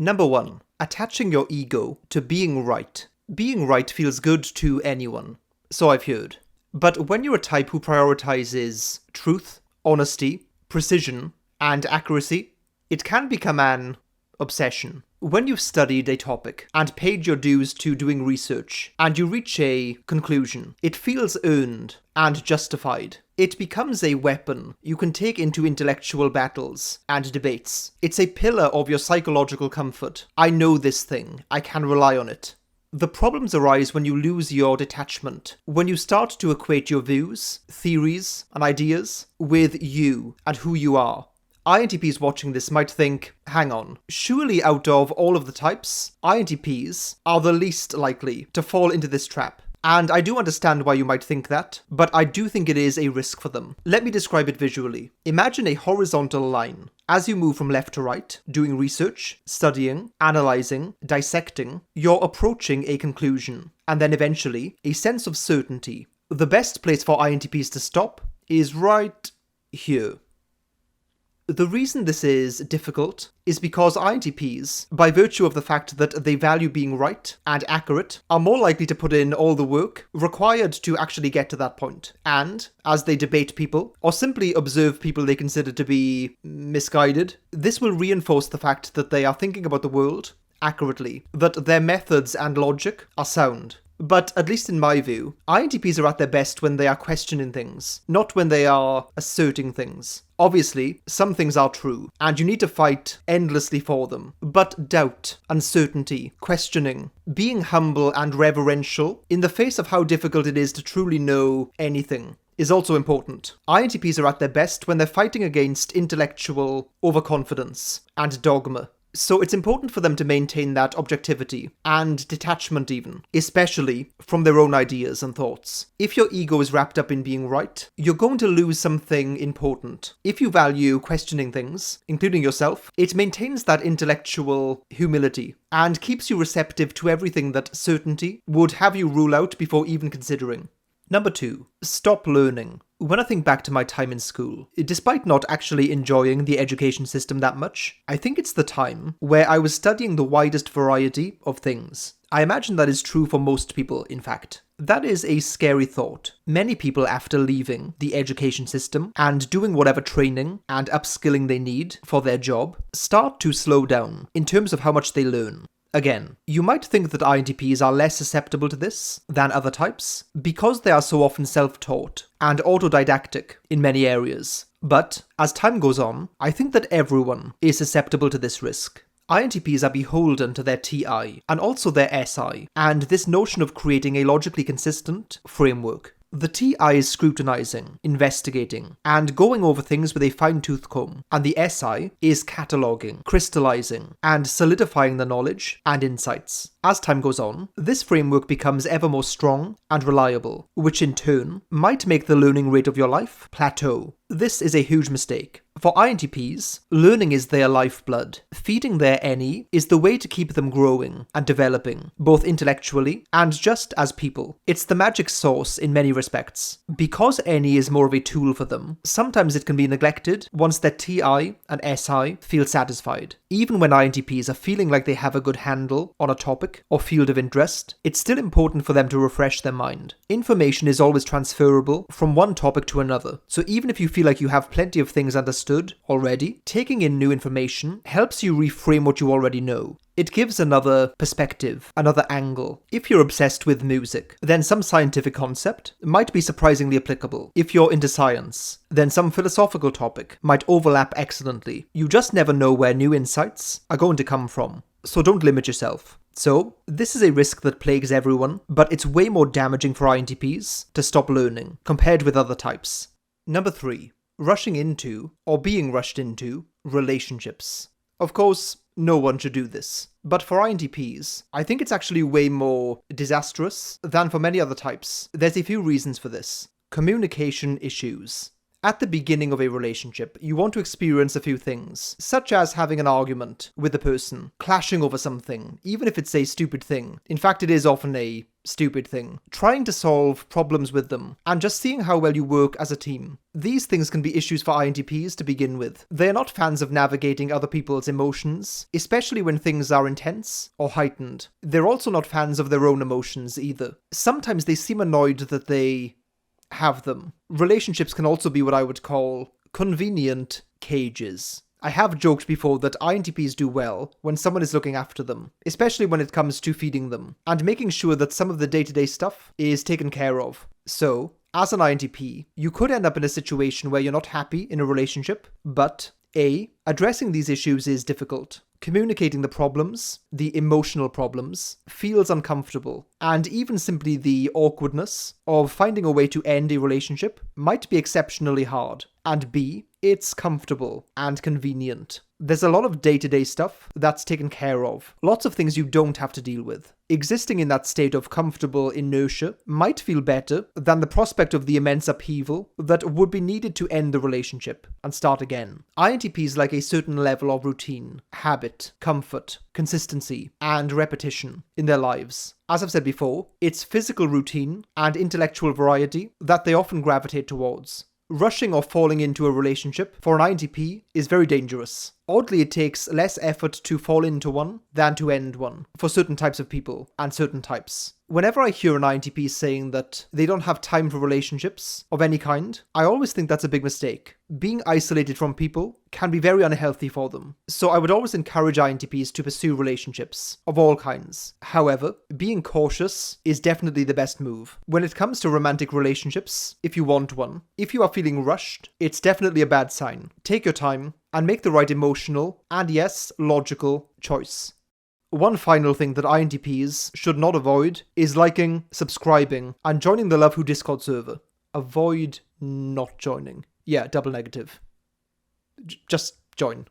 Number 1. Attaching your ego to being right. Being right feels good to anyone, so I've heard. But when you're a type who prioritizes truth, honesty, precision, and accuracy, it can become an obsession. When you've studied a topic and paid your dues to doing research, and you reach a conclusion, it feels earned and justified. It becomes a weapon you can take into intellectual battles and debates. It's a pillar of your psychological comfort. I know this thing. I can rely on it. The problems arise when you lose your detachment, when you start to equate your views, theories, and ideas with you and who you are. INTPs watching this might think, hang on, surely out of all of the types, INTPs are the least likely to fall into this trap. And I do understand why you might think that, but I do think it is a risk for them. Let me describe it visually. Imagine a horizontal line. As you move from left to right, doing research, studying, analysing, dissecting, you're approaching a conclusion, and then eventually, a sense of certainty. The best place for INTPs to stop is right here. The reason this is difficult is because INTPs, by virtue of the fact that they value being right and accurate, are more likely to put in all the work required to actually get to that point. And, as they debate people, or simply observe people they consider to be misguided, this will reinforce the fact that they are thinking about the world accurately, that their methods and logic are sound. But, at least in my view, INTPs are at their best when they are questioning things, not when they are asserting things. Obviously, some things are true, and you need to fight endlessly for them. But doubt, uncertainty, questioning, being humble and reverential in the face of how difficult it is to truly know anything is also important. INTPs are at their best when they're fighting against intellectual overconfidence and dogma. So it's important for them to maintain that objectivity and detachment even, especially from their own ideas and thoughts. If your ego is wrapped up in being right, you're going to lose something important. If you value questioning things, including yourself, it maintains that intellectual humility and keeps you receptive to everything that certainty would have you rule out before even considering. Number 2. Stop learning. When I think back to my time in school, despite not actually enjoying the education system that much, I think it's the time where I was studying the widest variety of things. I imagine that is true for most people, in fact. That is a scary thought. Many people, after leaving the education system and doing whatever training and upskilling they need for their job, start to slow down in terms of how much they learn. Again, you might think that INTPs are less susceptible to this than other types because they are so often self-taught and autodidactic in many areas. But, as time goes on, I think that everyone is susceptible to this risk. INTPs are beholden to their TI and also their SI, and this notion of creating a logically consistent framework. The TI is scrutinizing, investigating, and going over things with a fine-tooth comb, and the SI is cataloging, crystallizing, and solidifying the knowledge and insights. As time goes on, this framework becomes ever more strong and reliable, which in turn might make the learning rate of your life plateau. This is a huge mistake. For INTPs, learning is their lifeblood. Feeding their NE is the way to keep them growing and developing, both intellectually and just as people. It's the magic sauce in many respects. Because NE is more of a tool for them, sometimes it can be neglected once their TI and SI feel satisfied. Even when INTPs are feeling like they have a good handle on a topic or field of interest, it's still important for them to refresh their mind. Information is always transferable from one topic to another, so even if you feel like you have plenty of things understood already, taking in new information helps you reframe what you already know. It gives another perspective, another angle. If you're obsessed with music, then some scientific concept might be surprisingly applicable. If you're into science, then some philosophical topic might overlap excellently. You just never know where new insights are going to come from. So don't limit yourself. So, this is a risk that plagues everyone, but it's way more damaging for INTPs to stop learning, compared with other types. Number 3. Rushing into, or being rushed into, relationships. Of course, no one should do this. But for INTPs, I think it's actually way more disastrous than for many other types. There's a few reasons for this. Communication issues. At the beginning of a relationship, you want to experience a few things, such as having an argument with a person, clashing over something, even if it's a stupid thing. In fact, it is often a stupid thing. Trying to solve problems with them, and just seeing how well you work as a team. These things can be issues for INTPs to begin with. They are not fans of navigating other people's emotions, especially when things are intense or heightened. They're also not fans of their own emotions either. Sometimes they seem annoyed that they have them. Relationships can also be what I would call convenient cages. I have joked before that INTPs do well when someone is looking after them, especially when it comes to feeding them, and making sure that some of the day-to-day stuff is taken care of. So, as an INTP, you could end up in a situation where you're not happy in a relationship, but A, addressing these issues is difficult. Communicating the problems, the emotional problems, feels uncomfortable, and even simply the awkwardness of finding a way to end a relationship might be exceptionally hard. And B, it's comfortable and convenient. There's a lot of day-to-day stuff that's taken care of. Lots of things you don't have to deal with. Existing in that state of comfortable inertia might feel better than the prospect of the immense upheaval that would be needed to end the relationship and start again. INTPs like a certain level of routine, habit, comfort, consistency, and repetition in their lives. As I've said before, it's physical routine and intellectual variety that they often gravitate towards. Rushing or falling into a relationship for an INTP is very dangerous. Oddly, it takes less effort to fall into one than to end one for certain types of people and certain types. Whenever I hear an INTP saying that they don't have time for relationships of any kind, I always think that's a big mistake. Being isolated from people can be very unhealthy for them. So I would always encourage INTPs to pursue relationships of all kinds. However, being cautious is definitely the best move. When it comes to romantic relationships, if you want one, if you are feeling rushed, it's definitely a bad sign. Take your time and make the right emotional and, yes, logical choice. One final thing that INTPs should not avoid is liking, subscribing, and joining the Love Who Discord server. Avoid not joining. Yeah, double negative. Just join.